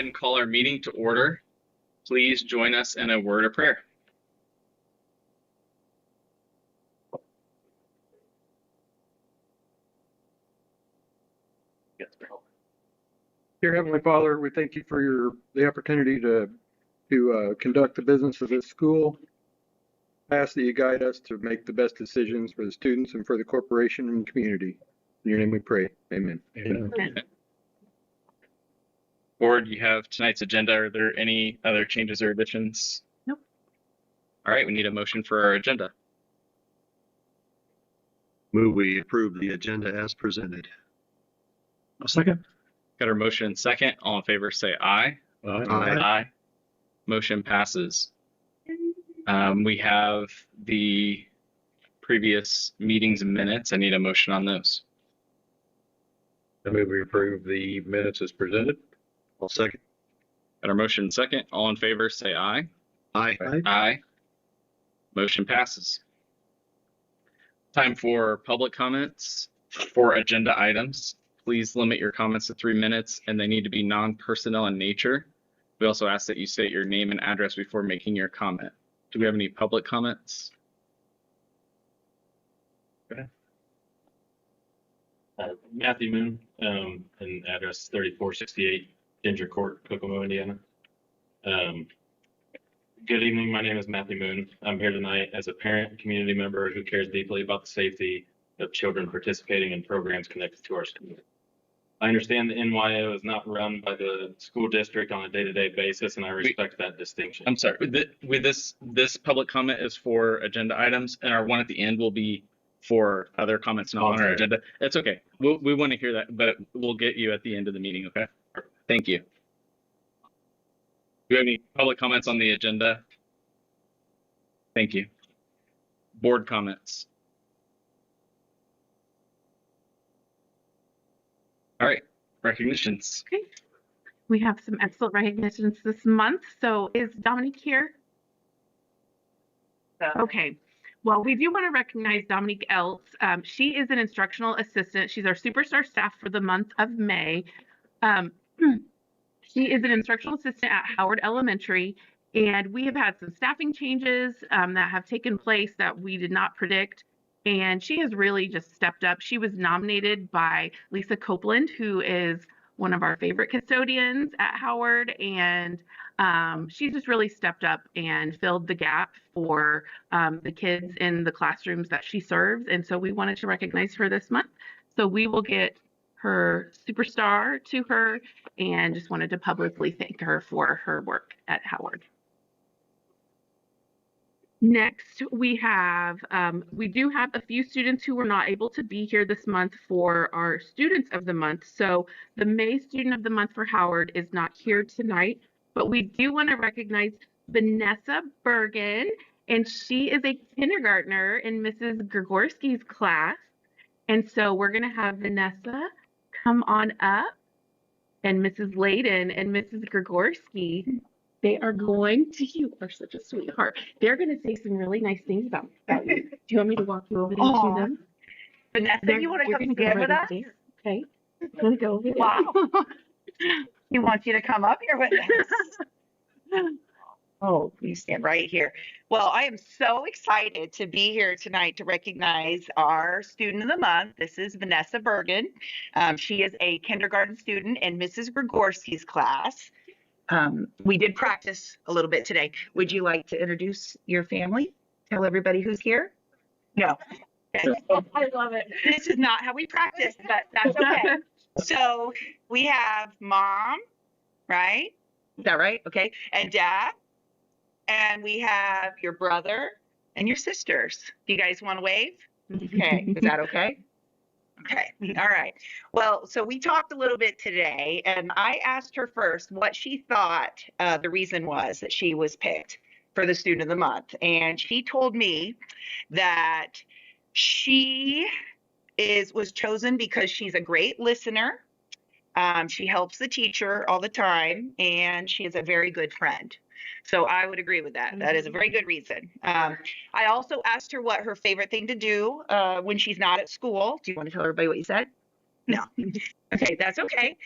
ahead and call our meeting to order. Please join us in a word of prayer. Dear Heavenly Father, we thank you for the opportunity to conduct the business of this school. I ask that you guide us to make the best decisions for the students and for the corporation and community. In your name we pray. Amen. Amen. Board, you have tonight's agenda. Are there any other changes or additions? Nope. All right, we need a motion for our agenda. Move we approve the agenda as presented. A second. Got our motion second. All in favor say aye. Aye. Motion passes. We have the previous meetings and minutes. I need a motion on those. I move we approve the minutes as presented. I'll second. Got our motion second. All in favor say aye. Aye. Aye. Motion passes. Time for public comments for agenda items. Please limit your comments to 3 minutes, and they need to be non-personnel in nature. We also ask that you state your name and address before making your comment. Do we have any public comments? Okay. Matthew Moon, and address 3468 Ginger Court, Kokomo, Indiana. Good evening. My name is Matthew Moon. I'm here tonight as a parent, community member who cares deeply about the safety of children participating in programs connected to our school. I understand the NYO is not run by the school district on a day-to-day basis, and I respect that distinction. I'm sorry. With this public comment is for agenda items, and our one at the end will be for other comments not on our agenda. That's okay. We want to hear that, but we'll get you at the end of the meeting. Okay. Thank you. Do you have any public comments on the agenda? Thank you. Board comments. All right, recognitions. Okay. We have some excellent recognitions this month. So is Dominique here? Okay. Well, we do want to recognize Dominique Eltz. She is an instructional assistant. She's our superstar staff for the month of May. She is an instructional assistant at Howard Elementary, and we have had some staffing changes that have taken place that we did not predict. And she has really just stepped up. She was nominated by Lisa Copeland, who is one of our favorite custodians at Howard. And she just really stepped up and filled the gap for the kids in the classrooms that she serves. And so we wanted to recognize her this month. So we will get her superstar to her and just wanted to publicly thank her for her work at Howard. Next, we do have a few students who were not able to be here this month for our Students of the Month. So the May Student of the Month for Howard is not here tonight, but we do want to recognize Vanessa Bergen, and she is a kindergartner in Mrs. Grigorski's class. And so we're going to have Vanessa come on up, and Mrs. Layden and Mrs. Grigorski. They are going to, you are such a sweetheart. They're going to say some really nice things about you. Do you want me to walk you over there to them? Vanessa, you want to come stand with us? There. Okay. I'm going to go over there. Wow. He wants you to come up here with us. Oh, you stand right here. Well, I am so excited to be here tonight to recognize our Student of the Month. This is Vanessa Bergen. She is a kindergarten student in Mrs. Grigorski's class. We did practice a little bit today. Would you like to introduce your family? Tell everybody who's here? No. Okay. I love it. This is not how we practice, but that's okay. So we have Mom, right? Is that right? Okay. And Dad. And we have your brother and your sisters. Do you guys want to wave? Okay. Is that okay? Okay. All right. Well, so we talked a little bit today, and I asked her first what she thought the reason was that she was picked for the Student of the Month. And she told me that she was chosen because she's a great listener. She helps the teacher all the time, and she is a very good friend. So I would agree with that. That is a very good reason. I also asked her what her favorite thing to do when she's not at school. Do you want to tell everybody what you said? No. Okay, that's okay.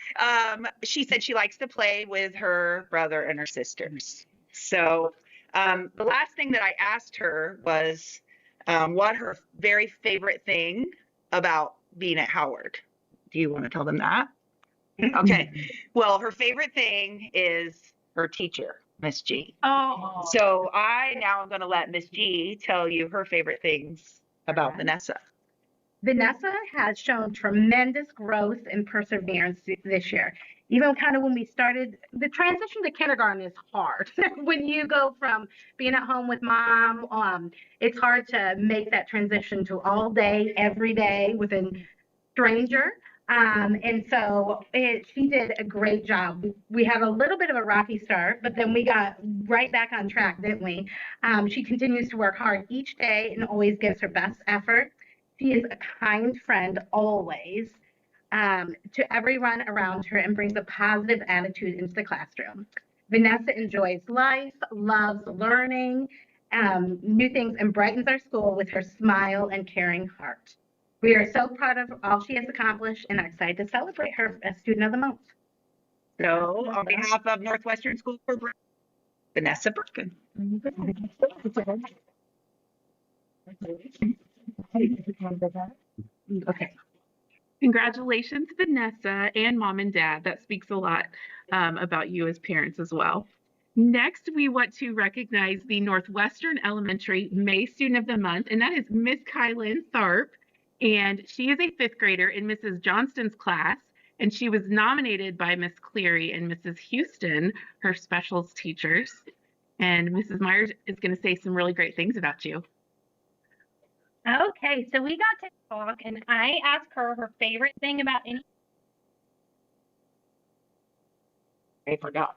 She said she likes to play with her brother and her sisters. So the last thing that I asked her was what her very favorite thing about being at Howard. Do you want to tell them that? Okay. Well, her favorite thing is her teacher, Miss G. Oh, So I now am going to let Miss G tell you her favorite things about Vanessa. Vanessa has shown tremendous growth and perseverance this year. Even kind of when we started, the transition to kindergarten is hard. When you go from being at home with mom, it's hard to make that transition to all day, every day with a stranger. And so she did a great job. We had a little bit of a rocky start, but then we got right back on track, didn't we? She continues to work hard each day and always gives her best effort. She is a kind friend always to everyone around her and brings a positive attitude into the classroom. Vanessa enjoys life, loves learning new things, and brightens our school with her smile and caring heart. We are so proud of all she has accomplished and are excited to celebrate her as Student of the Month. So on behalf of Northwestern School Corporation, Vanessa Birkin. okay. Congratulations, Vanessa and mom and dad. That speaks a lot about you as parents as well. Next, we want to recognize the Northwestern Elementary May Student of the Month, and that is Miss Kylan Tharp. And she is a fifth grader in Mrs. Johnston's class, and she was nominated by Miss Cleary and Mrs. Houston, her specials teachers. And Mrs. Myers is going to say some really great things about you. Okay, so we got to talk, and I asked her favorite thing about any. I forgot.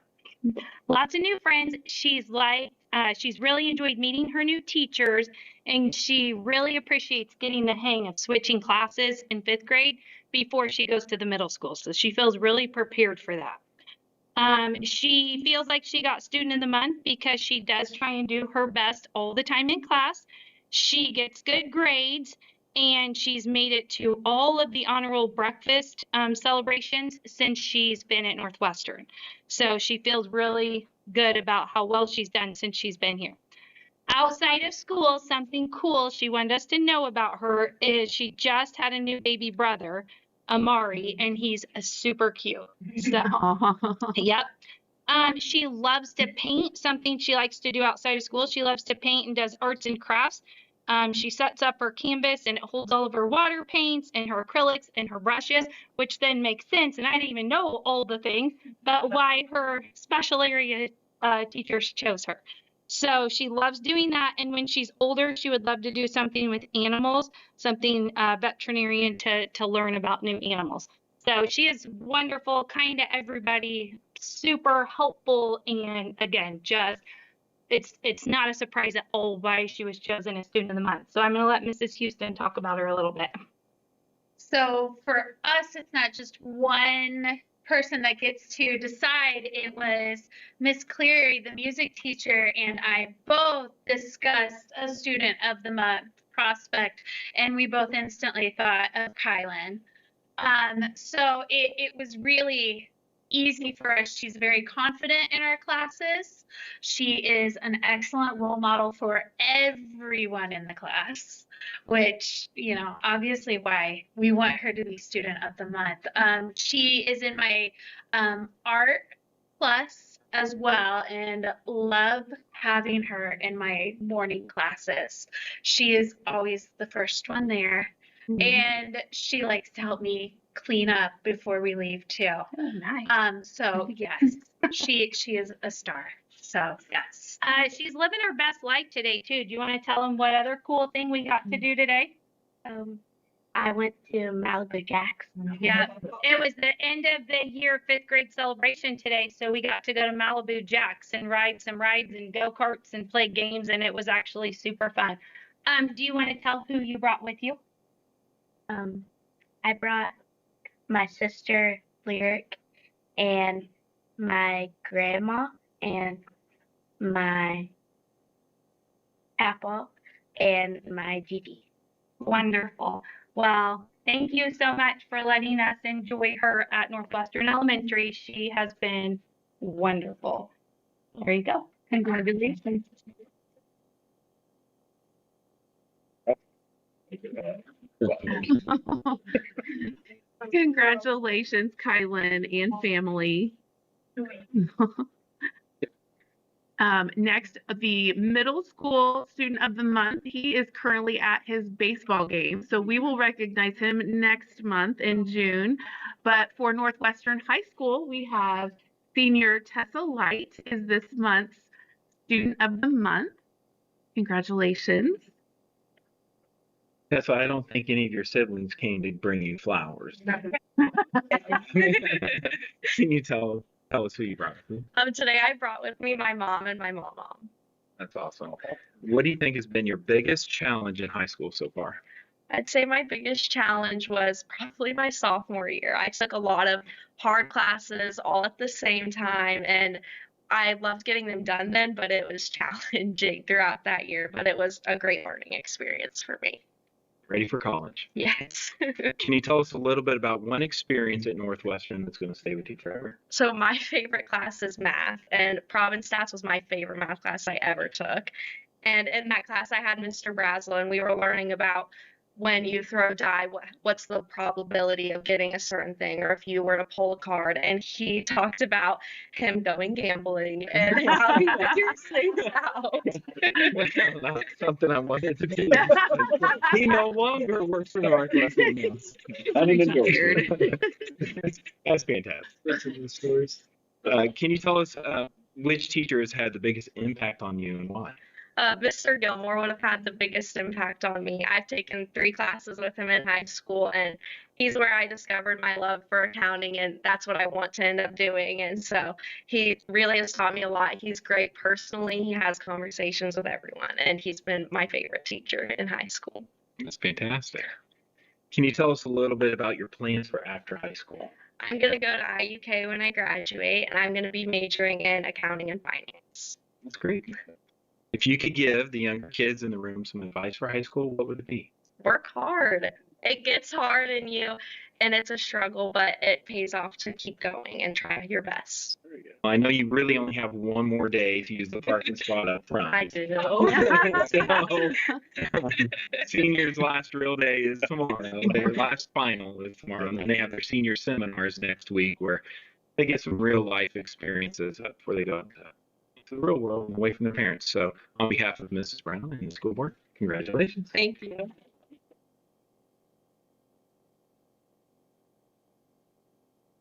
Lots of new friends. She's really enjoyed meeting her new teachers, and she really appreciates getting the hang of switching classes in fifth grade before she goes to the middle school. So she feels really prepared for that. She feels like she got Student of the Month because she does try and do her best all the time in class. She gets good grades, and she's made it to all of the honor roll breakfast celebrations since she's been at Northwestern. So she feels really good about how well she's done since she's been here. Outside of school, something cool she wanted us to know about her is she just had a new baby brother, Amari, and he's super cute. So, yep. She loves to paint, something she likes to do outside of school. She loves to paint and does arts and crafts. She sets up her canvas and it holds all of her water paints and her acrylics and her brushes, which then makes sense. And I didn't even know all the things, but why her special area teachers chose her. So she loves doing that. And when she's older, she would love to do something with animals, something veterinarian to learn about new animals. So she is wonderful, kind to everybody, super helpful, and again, just it's not a surprise at all why she was chosen as Student of the Month. So I'm going to let Mrs. Houston talk about her a little bit. So for us, it's not just one person that gets to decide. It was Miss Cleary, the music teacher, and I both discussed a Student of the Month prospect, and we both instantly thought of Kylan. So it was really easy for us. She's very confident in our classes. She is an excellent role model for everyone in the class, which, you know, obviously why we want her to be Student of the Month. She is in my art plus as well, and love having her in my morning classes. She is always the first one there. And she likes to help me clean up before we leave too. Oh, nice. So yes, she is a star. So yes. She's living her best life today too. Do you want to tell them what other cool thing we got to do today? I went to Malibu Jack's. Yeah, it was the end of the year fifth grade celebration today, so we got to go to Malibu Jack's and ride some rides and go-karts and play games, and it was actually super fun. Do you want to tell who you brought with you? I brought my sister Lyric and my grandma and my Apple and my Gigi. Wonderful. Well, thank you so much for letting us enjoy her at Northwestern Elementary. She has been wonderful. There you go. Congratulations. Congratulations, Kylan and family. Next, the middle school student of the month. He is currently at his baseball game, so we will recognize him next month in June. But for Northwestern High School, we have senior Tessa Light is this month's student of the month. Congratulations. Tessa, I don't think any of your siblings came to bring you flowers. Can you tell us who you brought with you? Today I brought with me my mom and my mom. That's awesome. What do you think has been your biggest challenge in high school so far? I'd say my biggest challenge was probably my sophomore year. I took a lot of hard classes all at the same time, and I loved getting them done then, but it was challenging throughout that year. But it was a great learning experience for me. Ready for college? Yes. Can you tell us a little bit about one experience at Northwestern that's going to stay with you forever? So my favorite class is math, and Province Stats was my favorite math class I ever took. And in that class, I had Mr. Brazel, and we were learning about when you throw a die, what's the probability of getting a certain thing, or if you were to pull a card. And he talked about him going gambling and how he figures things out. Well, not something I wanted to be. He no longer works for Northwestern now. I didn't endorse it. That's fantastic. That's some good stories. Can you tell us which teacher has had the biggest impact on you and why? Mr. Gilmore would have had the biggest impact on me. I've taken 3 classes with him in high school, and he's where I discovered my love for accounting, and that's what I want to end up doing. And so he really has taught me a lot. He's great personally. He has conversations with everyone, and he's been my favorite teacher in high school. That's fantastic. Can you tell us a little bit about your plans for after high school? I'm going to go to IUK when I graduate, and I'm going to be majoring in accounting and finance. That's great. If you could give the younger kids in the room some advice for high school, what would it be? Work hard. It gets hard in you, and it's a struggle, but it pays off to keep going and try your best. I know you really only have one more day to use the parking spot up front. I do. So, seniors' last real day is tomorrow. Their last final is tomorrow, and then they have their senior seminars next week where they get some real life experiences before they go out to the real world and away from their parents. So on behalf of Mrs. Brown and the school board, congratulations. Thank you.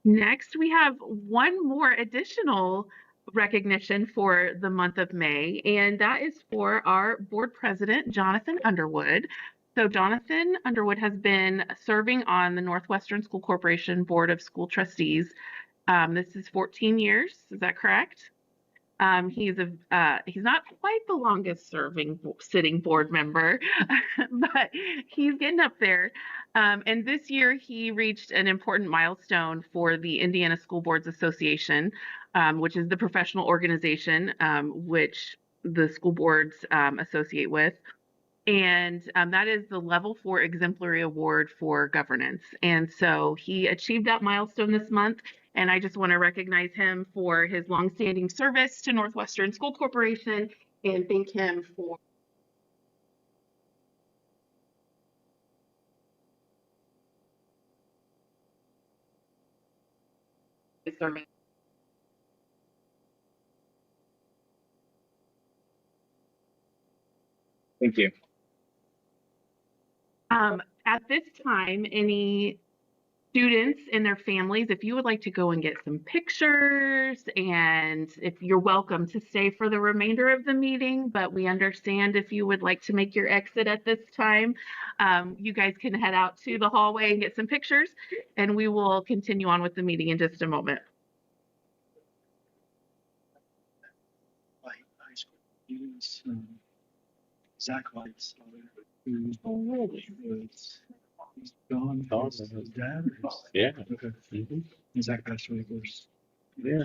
Next, we have one more additional recognition for the month of May, and that is for our board president, Jonathan Underwood. So Jonathan Underwood has been serving on the Northwestern School Corporation Board of School Trustees. This is 14 years, is that correct? He's not quite the longest serving sitting board member, but he's getting up there. And this year he reached an important milestone for the Indiana School Boards Association, which is the professional organization which the school boards associate with. And that is the Level 4 Exemplary Award for Governance. And so he achieved that milestone this month. And I just want to recognize him for his longstanding service to Northwestern School Corporation and thank him for his service. Thank you. At this time, any students and their families, if you would like to go and get some pictures, and if you're welcome to stay for the remainder of the meeting, but we understand if you would like to make your exit at this time, you guys can head out to the hallway and get some pictures, and we will continue on with the meeting in just a moment. High school students, Zach Light's father, he's gone. His dad? Yeah. Okay. And Zach passed away, of course. Yeah.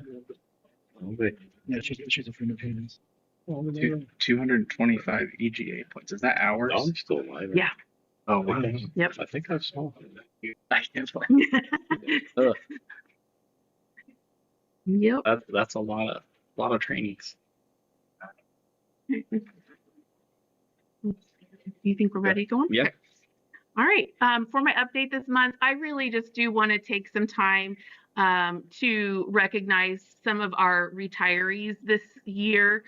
Yeah, she's a friend of his. 225 EGA points. Is that hours? I'm still alive. Yeah. Oh, wow. Yep. I think I saw Ugh, Yep. that's a lot of trainings. You think we're ready to go on? Yeah. Okay. All right. For my update this month, I really just do want to take some time to recognize some of our retirees this year.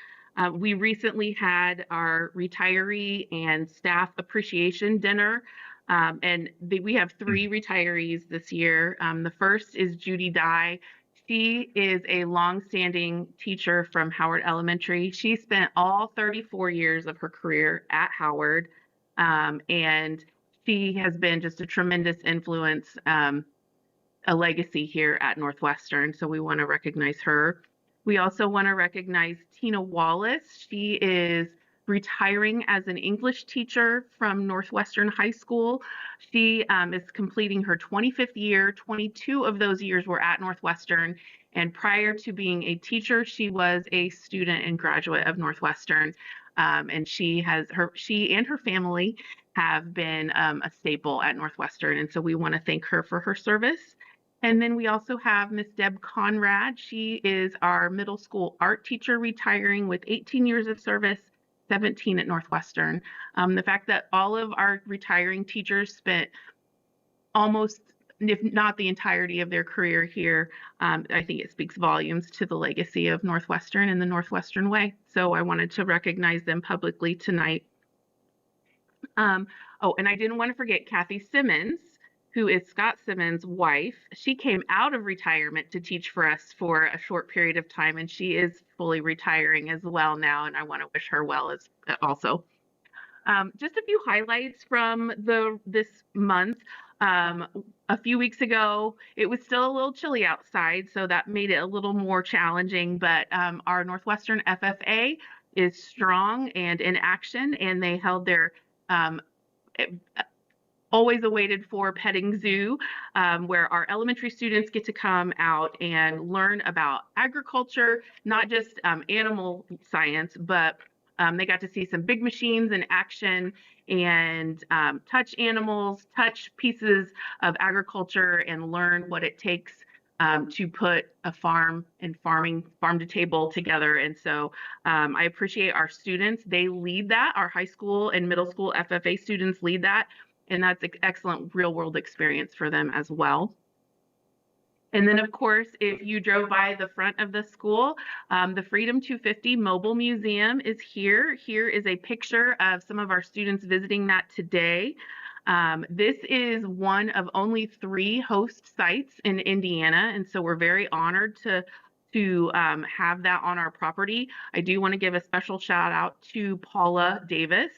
We recently had our retiree and staff appreciation dinner, and we have 3 retirees this year. The first is Judy Dye. She is a longstanding teacher from Howard Elementary. She spent all 34 years of her career at Howard, and she has been just a tremendous influence, a legacy here at Northwestern. So we want to recognize her. We also want to recognize Tina Wallace. She is retiring as an English teacher from Northwestern High School. She is completing her 25th year. 22 of those years were at Northwestern. And prior to being a teacher, she was a student and graduate of Northwestern. And she and her family have been a staple at Northwestern. And so we want to thank her for her service. And then we also have Miss Deb Conrad. She is our middle school art teacher, retiring with 18 years of service, 17 at Northwestern. The fact that all of our retiring teachers spent almost, if not the entirety of their career here, I think it speaks volumes to the legacy of Northwestern and the Northwestern way. So I wanted to recognize them publicly tonight. Oh, and I didn't want to forget Kathy Simmons, who is Scott Simmons' wife. She came out of retirement to teach for us for a short period of time, and she is fully retiring as well now, and I want to wish her well as also. Just a few highlights from this month. A few weeks ago, it was still a little chilly outside, so that made it a little more challenging, but our Northwestern FFA is strong and in action, and they held their always awaited for petting zoo, where our elementary students get to come out and learn about agriculture, not just animal science, but they got to see some big machines in action and touch animals, touch pieces of agriculture, and learn what it takes to put a farm to table together. And so I appreciate our students. They lead that. Our high school and middle school FFA students lead that. And that's an excellent real world experience for them as well. And then, of course, if you drove by the front of the school, the Freedom 250 Mobile Museum is here. Here is a picture of some of our students visiting that today. This is one of only 3 host sites in Indiana, and so we're very honored to have that on our property. I do want to give a special shout out to Paula Davis.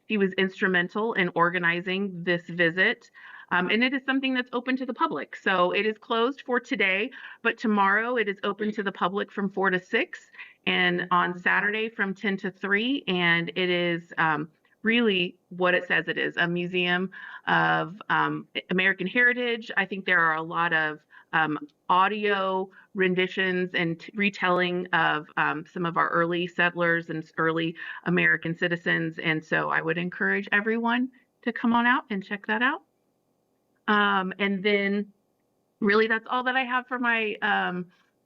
She was instrumental in organizing this visit. And it is something that's open to the public. So it is closed for today, but tomorrow it is open to the public from 4 to 6 and on Saturday from 10 to 3. And it is really what it says it is, a museum of American heritage. I think there are a lot of audio renditions and retelling of some of our early settlers and early American citizens. And so I would encourage everyone to come on out and check that out. And then really that's all that I have for my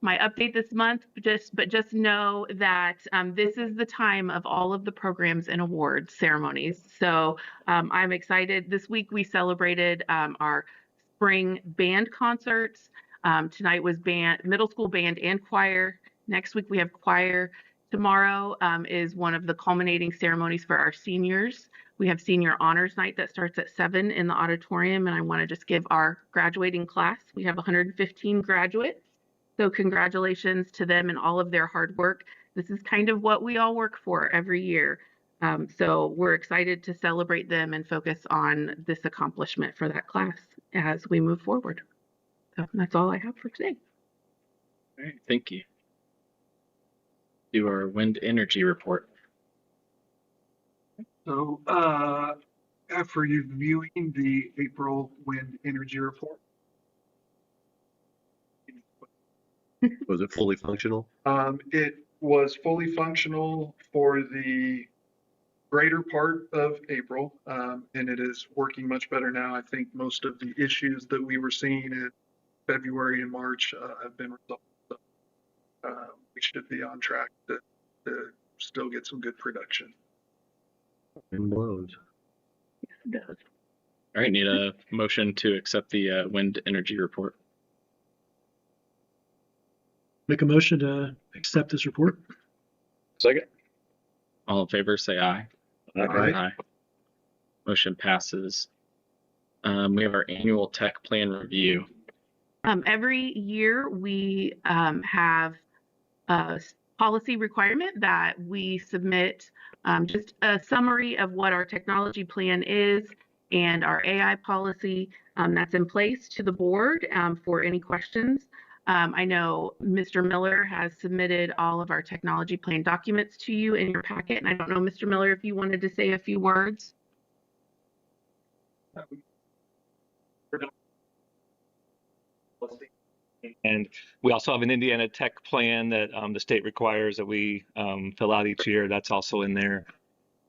my update this month. But just know that this is the time of all of the programs and awards ceremonies. So I'm excited. This week we celebrated our spring band concerts. Tonight was middle school band and choir. Next week we have choir. Tomorrow is one of the culminating ceremonies for our seniors. We have senior honors night that starts at 7 in the auditorium, and I want to just give our graduating class. We have 115 graduates, so congratulations to them and all of their hard work. This is kind of what we all work for every year. So we're excited to celebrate them and focus on this accomplishment for that class as we move forward. So that's all I have for today. All right, thank you. Do our wind energy report. So, after reviewing the April wind energy report, Was it fully functional? it was fully functional for the greater part of April, and it is working much better now. I think most of the issues that we were seeing in February and March have been resolved. So, we should be on track to still get some good production. And blows. It does. All right, need a motion to accept the wind energy report. Make a motion to accept this report. Second. All in favor, say aye. Aye. Motion passes. We have our annual tech plan review. Every year we have a policy requirement that we submit just a summary of what our technology plan is and our AI policy that's in place to the board for any questions. I know Mr. Miller has submitted all of our technology plan documents to you in your packet, and I don't know, Mr. Miller, if you wanted to say a few words. And we also have an Indiana Tech plan that the state requires that we fill out each year. That's also in there.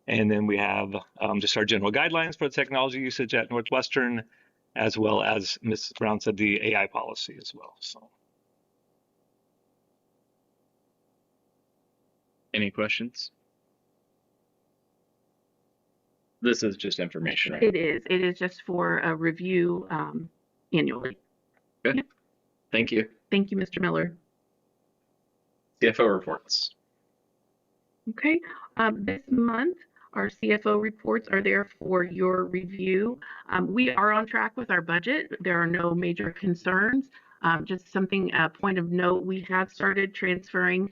And then we have just our general guidelines for the technology usage at Northwestern, as well as Ms. Brown said, the AI policy as well. So. Any questions? This is just information, right? It is. It is just for a review annually. Good. Yep. Thank you. Thank you, Mr. Miller. CFO reports. Okay. This month, our CFO reports are there for your review. We are on track with our budget. There are no major concerns. Just something, a point of note, we have started transferring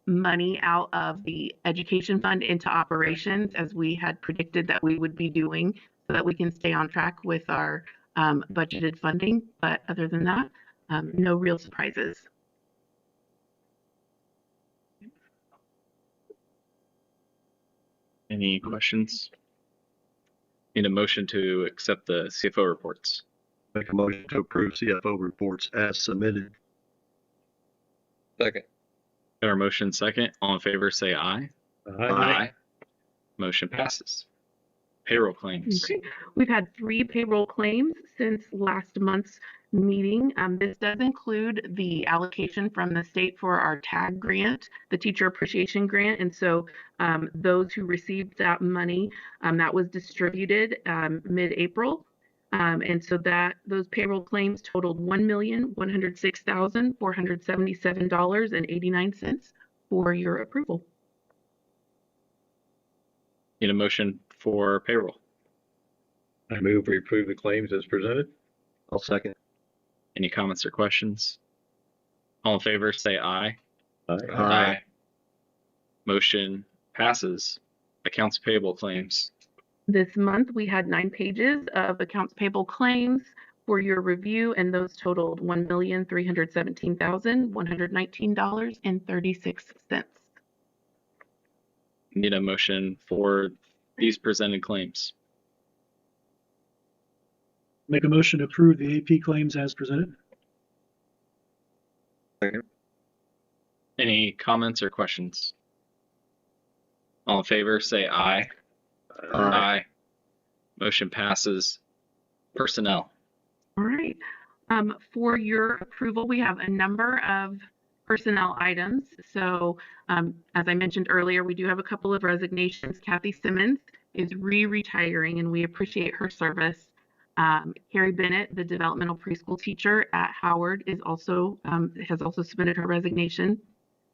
money out of the education fund into operations, as we had predicted that we would be doing, so that we can stay on track with our budgeted funding. But other than that, no real surprises. Any questions? Need a motion to accept the CFO reports. Make a motion to approve CFO reports as submitted. Second. Got our motion second. All in favor, say aye. Aye. Motion passes. Payroll claims. Okay. We've had 3 payroll claims since last month's meeting. This does include the allocation from the state for our TAG grant, the Teacher Appreciation Grant. And so those who received that money, that was distributed mid-April. And so those payroll claims totaled $1,106,477.89 for your approval. Need a motion for payroll. I move we approve the claims as presented. I'll second. Any comments or questions? All in favor, say aye. Aye. Motion passes. Accounts payable claims. This month, we had 9 pages of accounts payable claims for your review, and those totaled $1,317,119.36. Need a motion for these presented claims. Make a motion to approve the AP claims as presented. Second. Any comments or questions? All in favor, say aye. Aye. Motion passes. Personnel. All right. For your approval, we have a number of personnel items. So as I mentioned earlier, we do have a couple of resignations. Kathy Simmons is retiring, and we appreciate her service. Carrie Bennett, the developmental preschool teacher at Howard, has also submitted her resignation.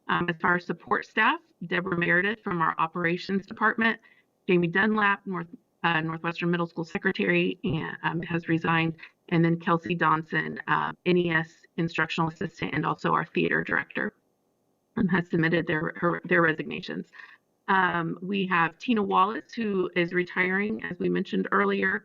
As far as support staff, Deborah Meredith from our operations department, Jamie Dunlap, Northwestern Middle School secretary, and has resigned, and then Kelsey Donson, NES instructional assistant, and also our theater director, has submitted their resignations. We have Tina Wallace, who is retiring, as we mentioned earlier.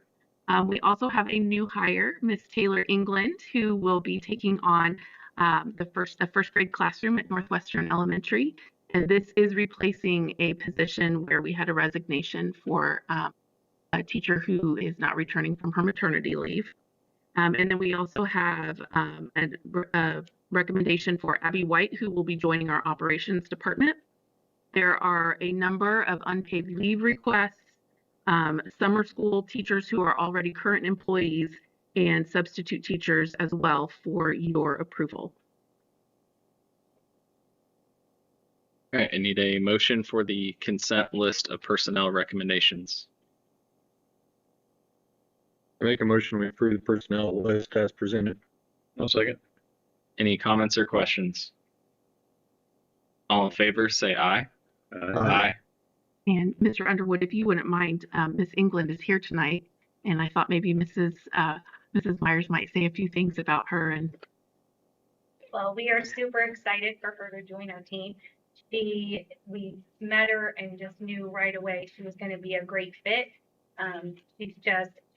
We also have a new hire, Miss Taylor England, who will be taking on a first grade classroom at Northwestern Elementary. And this is replacing a position where we had a resignation for a teacher who is not returning from her maternity leave. And then we also have a recommendation for Abby White, who will be joining our operations department. There are a number of unpaid leave requests, summer school teachers who are already current employees, and substitute teachers as well for your approval. All right, I need a motion for the consent list of personnel recommendations. I make a motion we approve the personnel list as presented. I'll second. Any comments or questions? All in favor, say aye. Aye. And Mr. Underwood, if you wouldn't mind, Miss England is here tonight, and I thought maybe Mrs. Myers might say a few things about her. And Well, we are super excited for her to join our team. We met her and just knew right away she was going to be a great fit.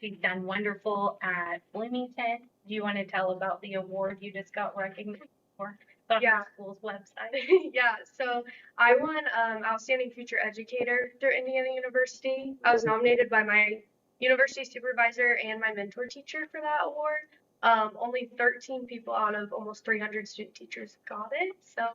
She's done wonderful at Bloomington. Do you want to tell about the award you just got recognized for? It's on the school's website. Yeah, so I won Outstanding Future Educator through Indiana University. I was nominated by my university supervisor and my mentor teacher for that award. Only 13 people out of almost 300 student teachers got it, so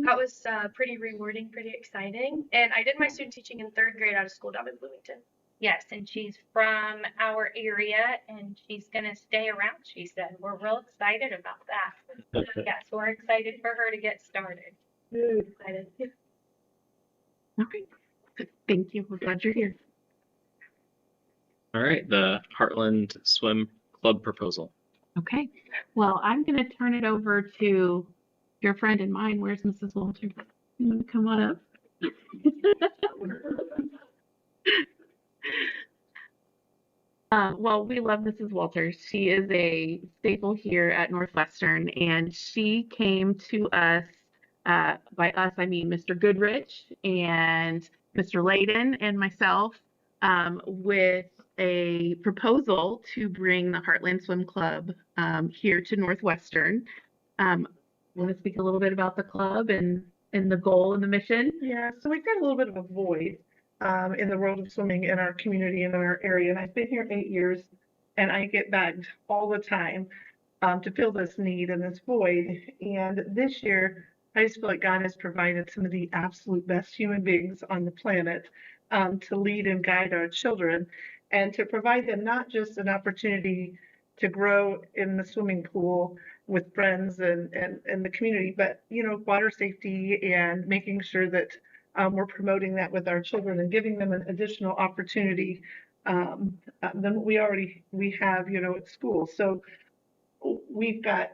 that was pretty rewarding, pretty exciting. And I did my student teaching in 3rd grade out of school down in Bloomington. Yes, and she's from our area and she's going to stay around, she said. We're real excited about that. Yes, we're excited for her to get started. Excited. okay, thank you. We're glad you're here. All right, the Heartland Swim Club proposal. Okay, well, I'm going to turn it over to your friend and mine. Where's Mrs. Walter? You want to come on up? Well, we love Mrs. Walters. She is a staple here at Northwestern, and she came to us, by us, I mean Mr. Goodrich and Mr. Layden and myself, with a proposal to bring the Heartland Swim Club here to Northwestern. Want to speak a little bit about the club and the goal and the mission? Yeah, so we've got a little bit of a void in the world of swimming in our community, in our area. And I've been here 8 years, and I get begged all the time to fill this need and this void. And this year, I just feel like God has provided some of the absolute best human beings on the planet to lead and guide our children and to provide them not just an opportunity to grow in the swimming pool with friends and the community, but, you know, water safety and making sure that we're promoting that with our children and giving them an additional opportunity than we have, you know, at school. So we've got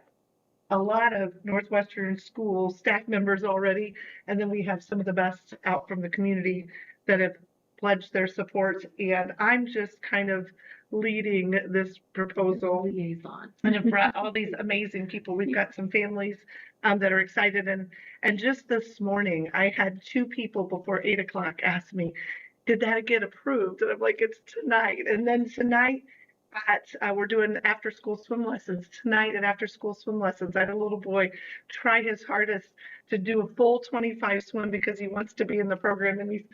a lot of Northwestern school staff members already, and then we have some of the best out from the community that have pledged their support. And I'm just kind of leading this proposal and have brought all these amazing people. We've got some families that are excited. And just this morning, I had 2 people before 8 o'clock ask me, did that get approved? And I'm like, it's tonight. And then tonight we're doing after school swim lessons. Tonight at after school swim lessons, I had a little boy try his hardest to do a full 25 swim because he wants to be in the program, and he's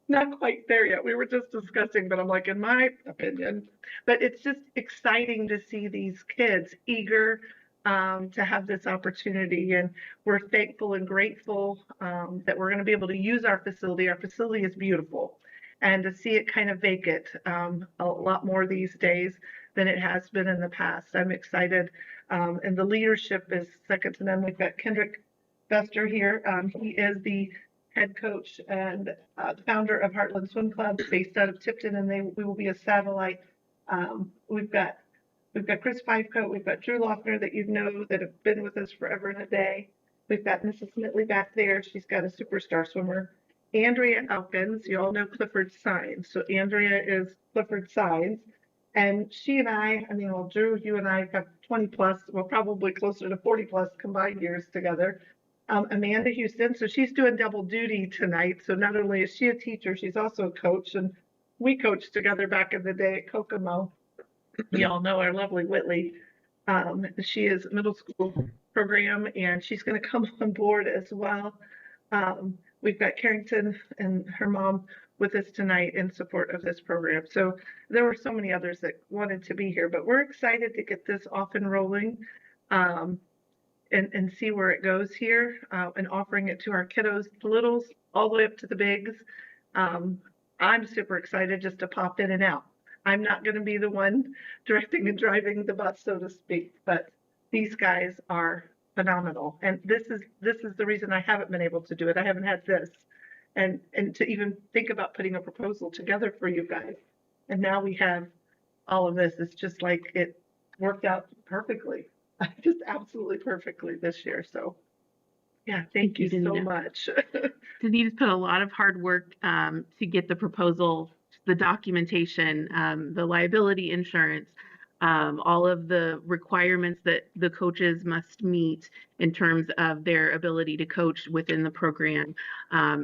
not quite there yet. We were just discussing, but I'm like, in my opinion, but it's just exciting to see these kids eager to have this opportunity. And we're thankful and grateful that we're going to be able to use our facility. Our facility is beautiful, and to see it kind of vacant a lot more these days than it has been in the past. I'm excited. And the leadership is second to none. We've got Kendrick Bester here. He is the head coach and the founder of Heartland Swim Club, based out of Tipton, and we will be a satellite. We've got Chris Fivecoat, we've got Drew Lochner that you know that have been with us forever and a day. We've got Mrs. Smitley back there. She's got a superstar swimmer. Andrea Elkins, you all know Clifford Signs. So Andrea is Clifford Signs. And she and I mean, well, Drew, you and I have 20 plus, well, probably closer to 40 plus combined years together. Amanda Houston, so she's doing double duty tonight. So not only is she a teacher, she's also a coach, and we coached together back in the day at Kokomo. You all know our lovely Whitley. She is middle school program, and she's going to come on board as well. We've got Carrington and her mom with us tonight in support of this program. So there were so many others that wanted to be here, but we're excited to get this off and rolling. And see where it goes here, and offering it to our kiddos. The littles all the way up to the bigs. I'm super excited just to pop in and out. I'm not going to be the one directing and driving the bus, so to speak, but these guys are phenomenal. And this is the reason I haven't been able to do it. I haven't had this. And to even think about putting a proposal together for you guys. And now we have all of this. It's just like it worked out perfectly. Just absolutely perfectly this year. So yeah, thank you so much. Denise put a lot of hard work to get the proposal, the documentation, the liability insurance, all of the requirements that the coaches must meet in terms of their ability to coach within the program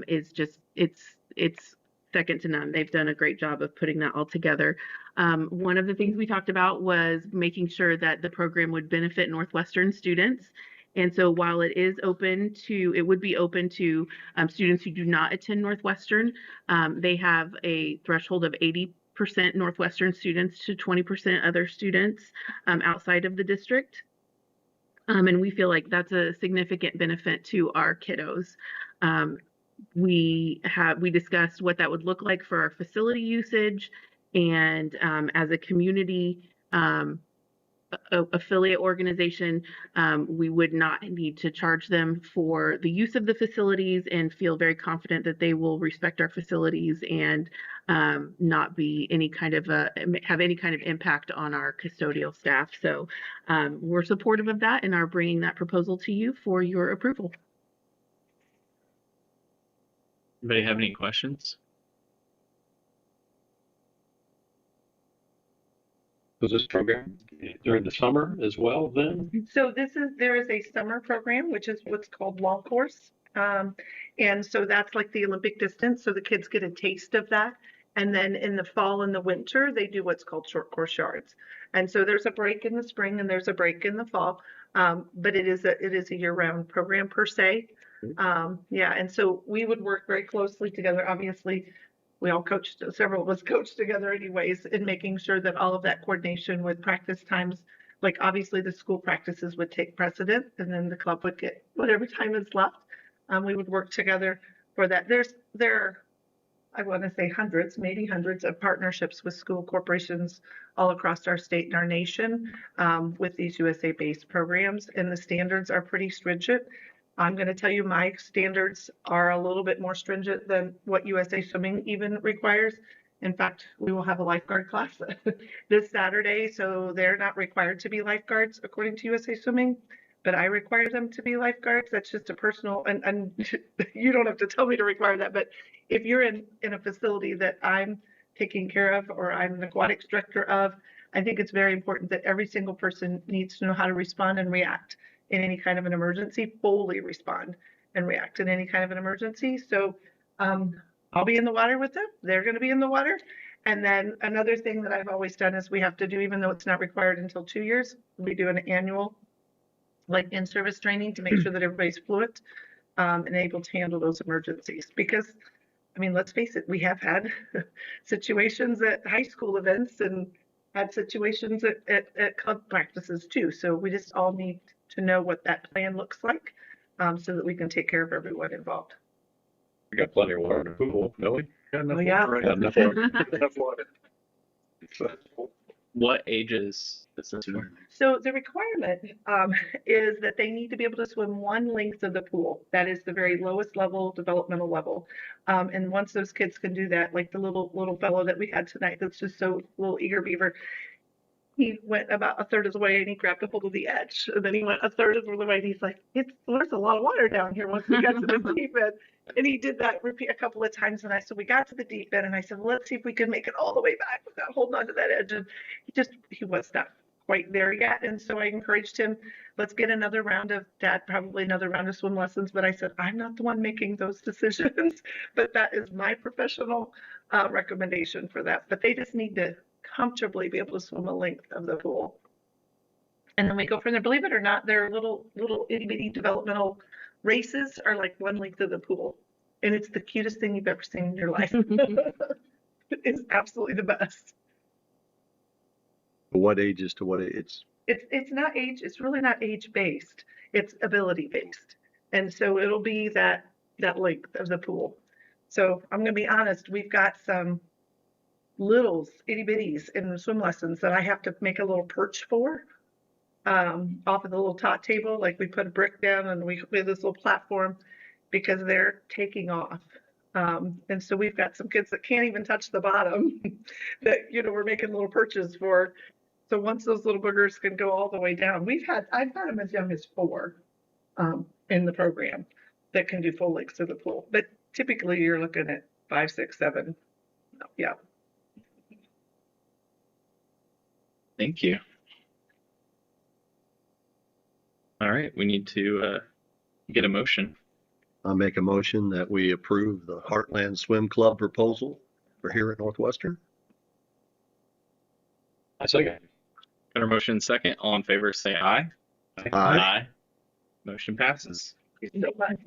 is just, it's second to none. They've done a great job of putting that all together. One of the things we talked about was making sure that the program would benefit Northwestern students. And so while it is open to, it would be open to students who do not attend Northwestern, they have a threshold of 80% Northwestern students to 20% other students outside of the district. And we feel like that's a significant benefit to our kiddos. We discussed what that would look like for our facility usage, and as a community affiliate organization, we would not need to charge them for the use of the facilities, and feel very confident that they will respect our facilities and not be have any kind of impact on our custodial staff. So we're supportive of that and are bringing that proposal to you for your approval. Anybody have any questions? Was this program during the summer as well then? So there is a summer program, which is what's called long course. And so that's like the Olympic distance. So the kids get a taste of that. And then in the fall and the winter, they do what's called short course yards. And so there's a break in the spring and there's a break in the fall. But it is a year-round program per se. Yeah, and so we would work very closely together. Obviously, we all coached, several of us coached together anyways, in making sure that all of that coordination with practice times, like obviously the school practices would take precedent, and then the club would get whatever time is left. We would work together for that. I want to say hundreds, maybe hundreds of partnerships with school corporations all across our state and our nation with these USA-based programs, and the standards are pretty stringent. I'm going to tell you my standards are a little bit more stringent than what USA Swimming even requires. In fact, we will have a lifeguard class this Saturday, so they're not required to be lifeguards according to USA Swimming, but I require them to be lifeguards. That's just a personal, and you don't have to tell me to require that, but if you're in a facility that I'm taking care of or I'm an aquatics director of, I think it's very important that every single person needs to know how to respond and react in any kind of an emergency, fully respond and react in any kind of an emergency. So I'll be in the water with them. They're going to be in the water. And then another thing that I've always done is we have to do, even though it's not required until 2 years, we do an annual like in-service training to make sure that everybody's fluent and able to handle those emergencies. Because, I mean, let's face it, we have had situations at high school events and had situations at club practices too. So we just all need to know what that plan looks like so that we can take care of everyone involved. We got plenty of water in the pool, don't we? Got enough yeah. water, right? Got enough water. Enough water. What ages does this work? So the requirement is that they need to be able to swim one length of the pool. That is the very lowest level, developmental level. And once those kids can do that, like the little fellow that we had tonight, that's just so little eager beaver, he went about a third of the way and he grabbed a hold of the edge. And then he went a third of the way and he's like, there's a lot of water down here once we got to the deep end. And he did that repeat a couple of times. And we got to the deep end and I said, well, let's see if we can make it all the way back without holding on to that edge. And he was not quite there yet. And so I encouraged him, let's get another round of probably another round of swim lessons. But I said, I'm not the one making those decisions, but that is my professional recommendation for that. But they just need to comfortably be able to swim a length of the pool. And then we go from there. Believe it or not, their little itty bitty developmental races are like one length of the pool. And it's the cutest thing you've ever seen in your life. It's absolutely the best. What ages to what age? It's not age, it's really not age based. It's ability based. And so it'll be that length of the pool. So I'm going to be honest, we've got some littles, itty bitties in swim lessons that I have to make a little perch for off of the little tot table. Like we put a brick down and we have this little platform because they're taking off. And so we've got some kids that can't even touch the bottom that, we're making little perches for. So once those little boogers can go all the way down, I've had them as young as 4 in the program that can do full legs to the pool. But typically you're looking at 5, 6, 7. Yeah. Thank you. All right, we need to get a motion. I'll make a motion that we approve the Heartland Swim Club proposal for here at Northwestern. I second. Got our motion second. All in favor, say aye. Aye. Motion passes. Thank you so much.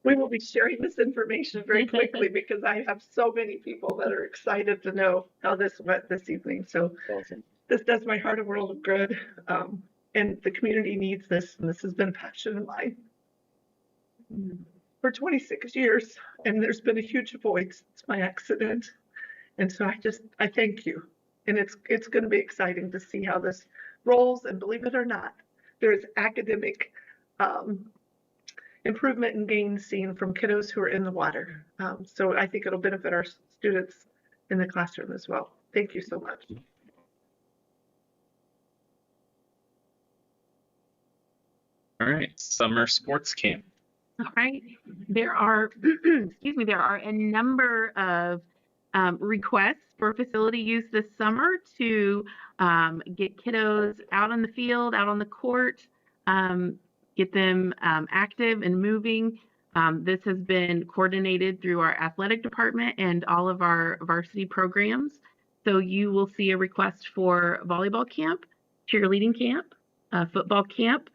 We will be sharing this information very quickly because I have so many people that are excited to know how this went this evening. So Awesome. this does my heart a world of good. And the community needs this. And this has been a passion of mine for 26 years. And there's been a huge void since my accident. And so I thank you. And it's going to be exciting to see how this rolls. And believe it or not, there's academic improvement and gains seen from kiddos who are in the water. So I think it'll benefit our students in the classroom as well. Thank you so much. All right, summer sports camp. All right. There are, there are a number of requests for facility use this summer to get kiddos out on the field, out on the court, get them active and moving. This has been coordinated through our athletic department and all of our varsity programs. So you will see a request for volleyball camp, cheerleading camp, football camp,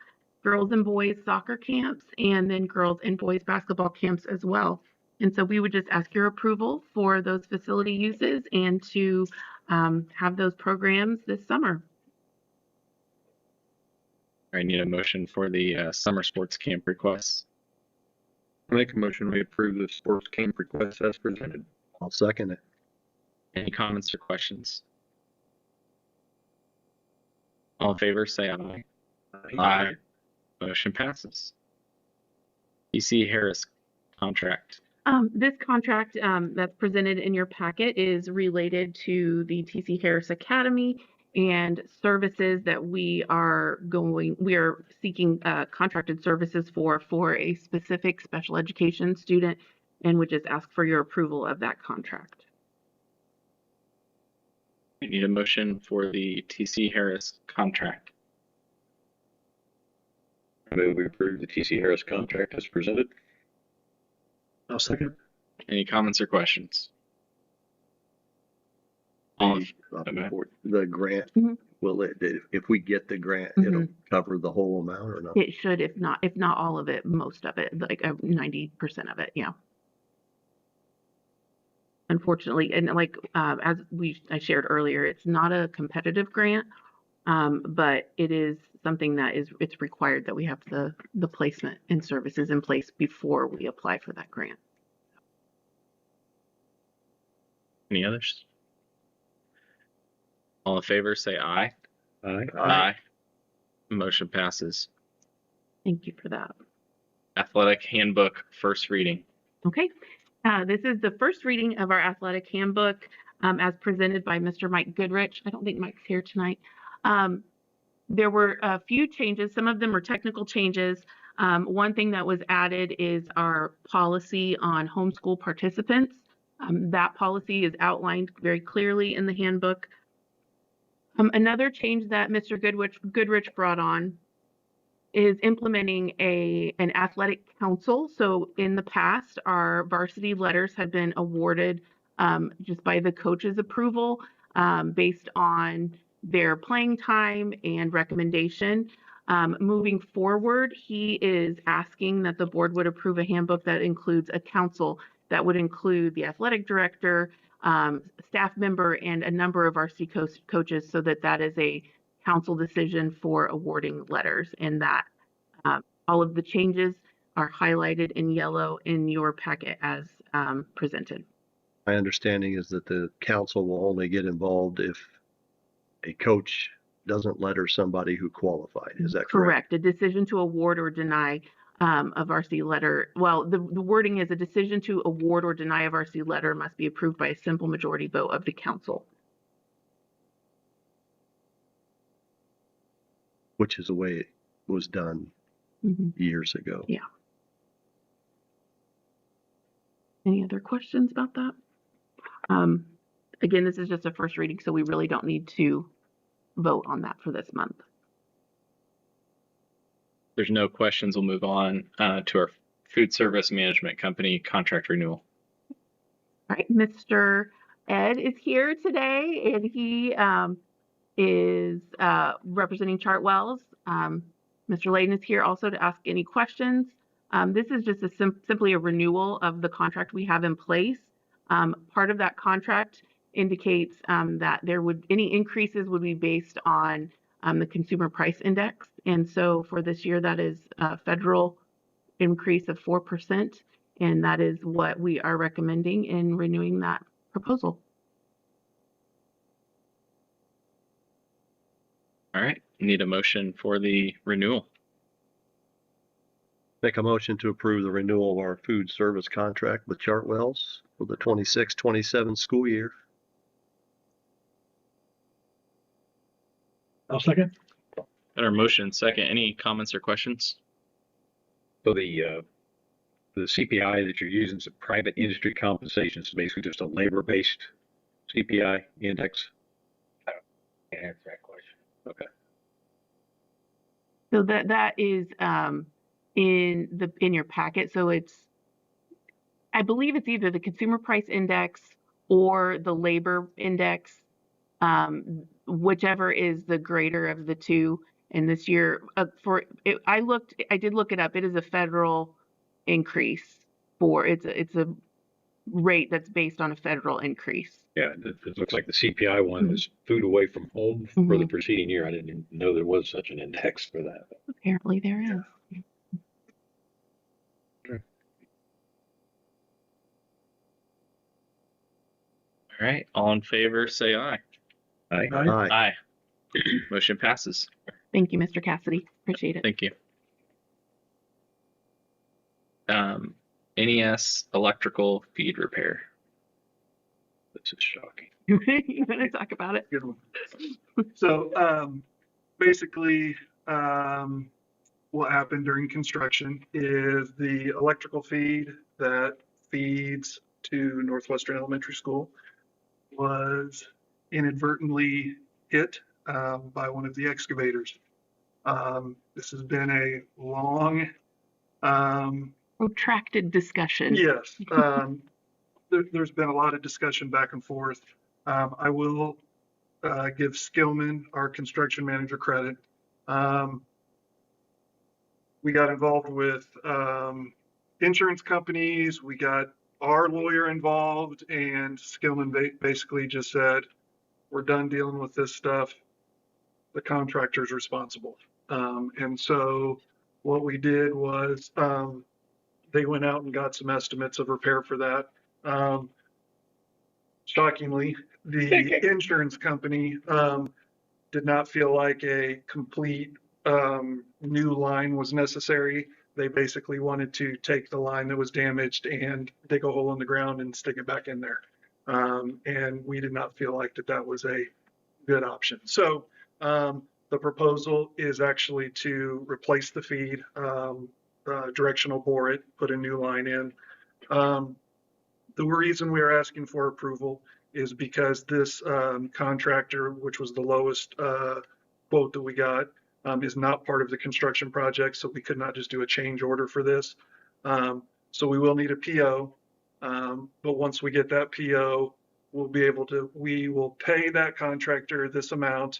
girls and boys soccer camps, and then girls and boys basketball camps as well. And so we would just ask your approval for those facility uses and to have those programs this summer. I need a motion for the summer sports camp requests. I make a motion we approve the sports camp request as presented. I'll second it. Any comments or questions? All in favor, say aye. Aye. Motion passes. TC Harris contract. This contract that's presented in your packet is related to the TC Harris Academy and services that we are seeking contracted services for a specific special education student, and would just ask for your approval of that contract. We need a motion for the TC Harris contract. I move we approve the TC Harris contract as presented. I'll second. Any comments or questions? The grant, will it, if we get the grant, it'll cover the whole amount or not? It should, if not all of it, most of it, like 90% of it, yeah. Unfortunately, and like as I shared earlier, it's not a competitive grant, but it is something that it's required that we have the placement and services in place before we apply for that grant. Any others? All in favor, say aye. Aye. Aye. Motion passes. Thank you for that. Athletic handbook, first reading. Okay. This is the first reading of our athletic handbook as presented by Mr. Mike Goodrich. I don't think Mike's here tonight. There were a few changes. Some of them are technical changes. One thing that was added is our policy on homeschool participants. That policy is outlined very clearly in the handbook. Another change that Mr. Goodrich brought on is implementing an athletic council. So in the past, our varsity letters had been awarded just by the coach's approval based on their playing time and recommendation. Moving forward, he is asking that the board would approve a handbook that includes a council that would include the athletic director, staff member, and a number of varsity coaches, so that is a council decision for awarding letters, and that all of the changes are highlighted in yellow in your packet as presented. My understanding is that the council will only get involved if a coach doesn't letter somebody who qualified. Is that correct? Correct. A decision to award or deny a varsity letter. Well, the wording is a decision to award or deny a varsity letter must be approved by a simple majority vote of the council. Which is the way it was done years ago. Yeah. Any other questions about that? Again, this is just a first reading, so we really don't need to vote on that for this month. There's no questions. We'll move on to our food service management company contract renewal. All right, Mr. Ed is here today, and he is representing Chartwells. Mr. Layden is here also to ask any questions. This is just simply a renewal of the contract we have in place. Part of that contract indicates that any increases would be based on the consumer price index. And so for this year, that is a federal increase of 4%. And that is what we are recommending in renewing that proposal. All right, need a motion for the renewal. Make a motion to approve the renewal of our food service contract with Chartwells for the 26-27 school year. I'll second. Got our motion second. Any comments or questions? So the CPI that you're using is a private industry compensation. It's basically just a labor-based CPI index. I can't answer that question. Okay. So that is in your packet. So I believe it's either the consumer price index or the labor index, whichever is the greater of the two. And this year, I did look it up. It is a federal increase it's a rate that's based on a federal increase. Yeah, it looks like the CPI one was food away from home for the preceding year. I didn't even know there was such an index for that. Apparently there is. All right, all in favor, say aye. Aye. Aye. Aye. Motion passes. Thank you, Mr. Cassidy. Appreciate it. Thank you. NES electrical feed repair. This is shocking. You want to talk about it? Good one. So basically, what happened during construction is the electrical feed that feeds to Northwestern Elementary School was inadvertently hit by one of the excavators. This has been a long, protracted discussion. Yes. There's been a lot of discussion back and forth. I will give Skillman, our construction manager, credit. We got involved with insurance companies. We got our lawyer involved, and Skillman basically just said, we're done dealing with this stuff. The contractor's responsible. And so what we did was they went out and got some estimates of repair for that. Shockingly, the insurance company did not feel like a complete new line was necessary. They basically wanted to take the line that was damaged and dig a hole in the ground and stick it back in there. And we did not feel like that was a good option. So the proposal is actually to replace the feed, directional bore it, put a new line in. The reason we are asking for approval is because this contractor, which was the lowest quote that we got, is not part of the construction project, so we could not just do a change order for this. So we will need a PO, but once we get that PO, we will pay that contractor this amount,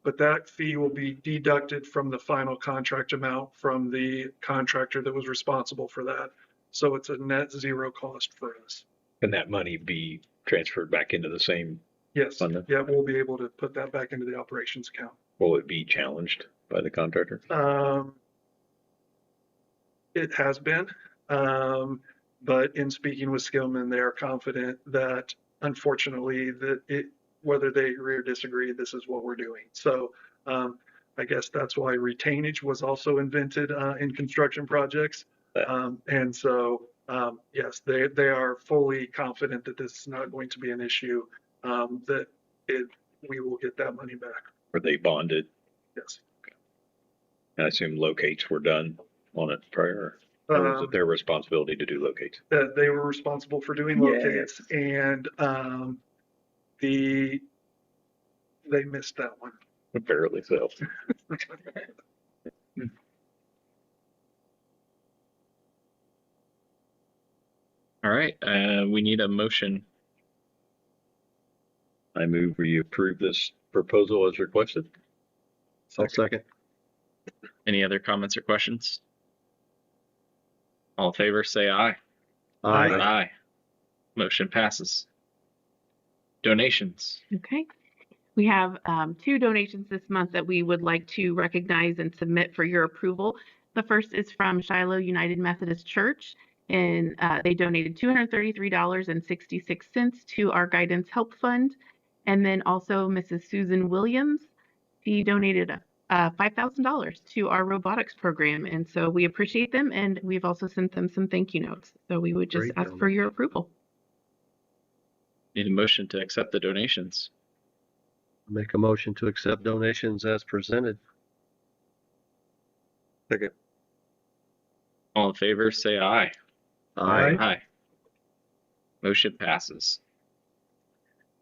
but that fee will be deducted from the final contract amount from the contractor that was responsible for that. So it's a net zero cost for us. Can that money be transferred back into the same Yes. fund? Yeah, we'll be able to put that back into the operations account. Will it be challenged by the contractor? It has been, but in speaking with Skillman, they are confident that unfortunately whether they agree or disagree, this is what we're doing. So I guess that's why retainage was also invented in construction projects. And so, yes, they are fully confident that this is not going to be an issue, that we will get that money back. Were they bonded? Yes. I assume locates were done on it prior, or was it their responsibility to do locates? That they were responsible for doing locates, and they missed that one. Apparently so. All right, we need a motion. I move we approve this proposal as requested. I'll second. Any other comments or questions? All in favor, say aye. Aye. Aye. Motion passes. Donations. Okay. We have 2 donations this month that we would like to recognize and submit for your approval. The first is from Shiloh United Methodist Church, and they donated $233.66 to our Guidance Help Fund. And then also Mrs. Susan Williams, she donated $5,000 to our robotics program. And so we appreciate them, and we've also sent them some thank you notes. So we would just ask for your approval. Need a motion to accept the donations. Make a motion to accept donations as presented. Second. All in favor, say aye. Aye. Aye. Motion passes.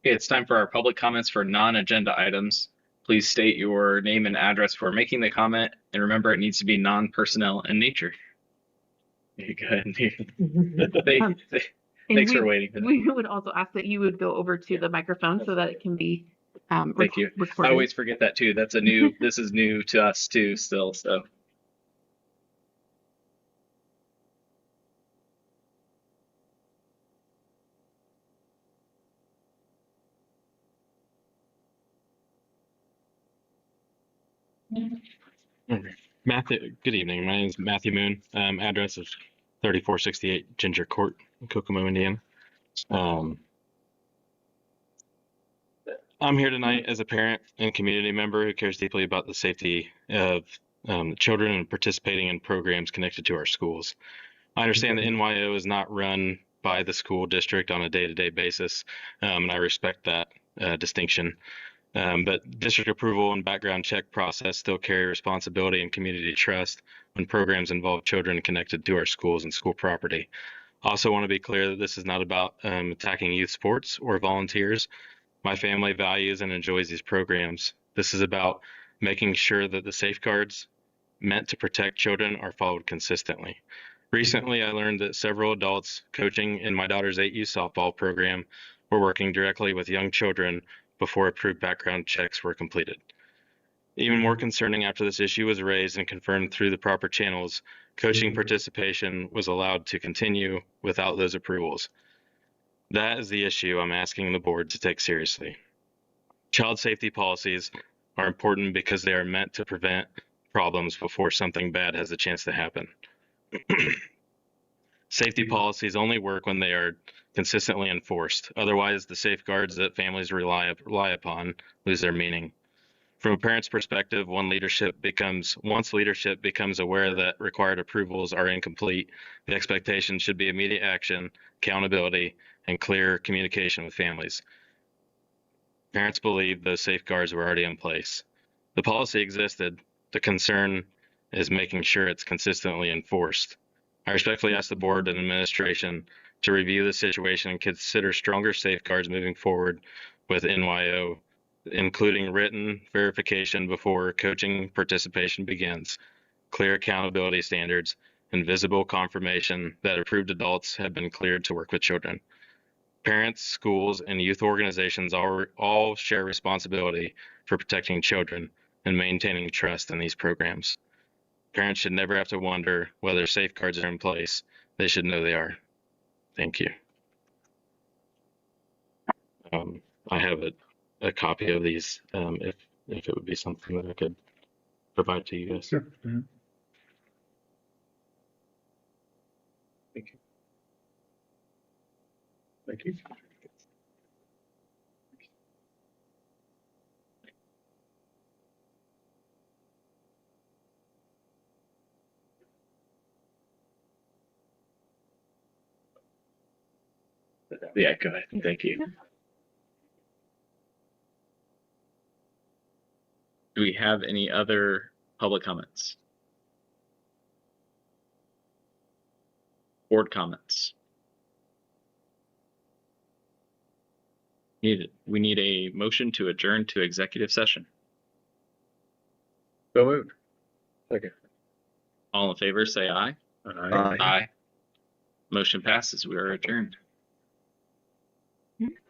Okay, it's time for our public comments for non-agenda items. Please state your name and address for making the comment, and remember it needs to be non-personnel in nature. Good. Thanks for waiting. We would also ask that you would go over to the microphone so that it can be Thank you. recorded. I always forget that too. That's a new, this is new to us too still, so. Matthew, good evening. My name is Matthew Moon. Address is 3468 Ginger Court, Kokomo, Indiana. I'm here tonight as a parent and community member who cares deeply about the safety of children and participating in programs connected to our schools. I understand the NYO is not run by the school district on a day-to-day basis, and I respect that distinction. But district approval and background check process still carry responsibility and community trust when programs involve children connected to our schools and school property. I also want to be clear that this is not about attacking youth sports or volunteers. My family values and enjoys these programs. This is about making sure that the safeguards meant to protect children are followed consistently. Recently, I learned that several adults coaching in my daughter's 8U softball program were working directly with young children before approved background checks were completed. Even more concerning, after this issue was raised and confirmed through the proper channels, coaching participation was allowed to continue without those approvals. That is the issue I'm asking the board to take seriously. Child safety policies are important because they are meant to prevent problems before something bad has a chance to happen. Safety policies only work when they are consistently enforced. Otherwise, the safeguards that families rely upon lose their meaning. From a parent's perspective, once leadership becomes aware that required approvals are incomplete, the expectation should be immediate action, accountability, and clear communication with families. Parents believe those safeguards were already in place. The policy existed. The concern is making sure it's consistently enforced. I respectfully ask the board and administration to review the situation and consider stronger safeguards moving forward with NYO, including written verification before coaching participation begins, clear accountability standards, and visible confirmation that approved adults have been cleared to work with children. Parents, schools, and youth organizations all share responsibility for protecting children and maintaining trust in these programs. Parents should never have to wonder whether safeguards are in place. They should know they are. Thank you. I have a copy of these if it would be something that I could provide to you guys. Sure. Thank you. Yeah, go ahead. Thank you. Do we have any other public comments? Board comments? We need a motion to adjourn to executive session. So moved. Second. All in favor, say aye. Aye. Aye. Motion passes. We are adjourned.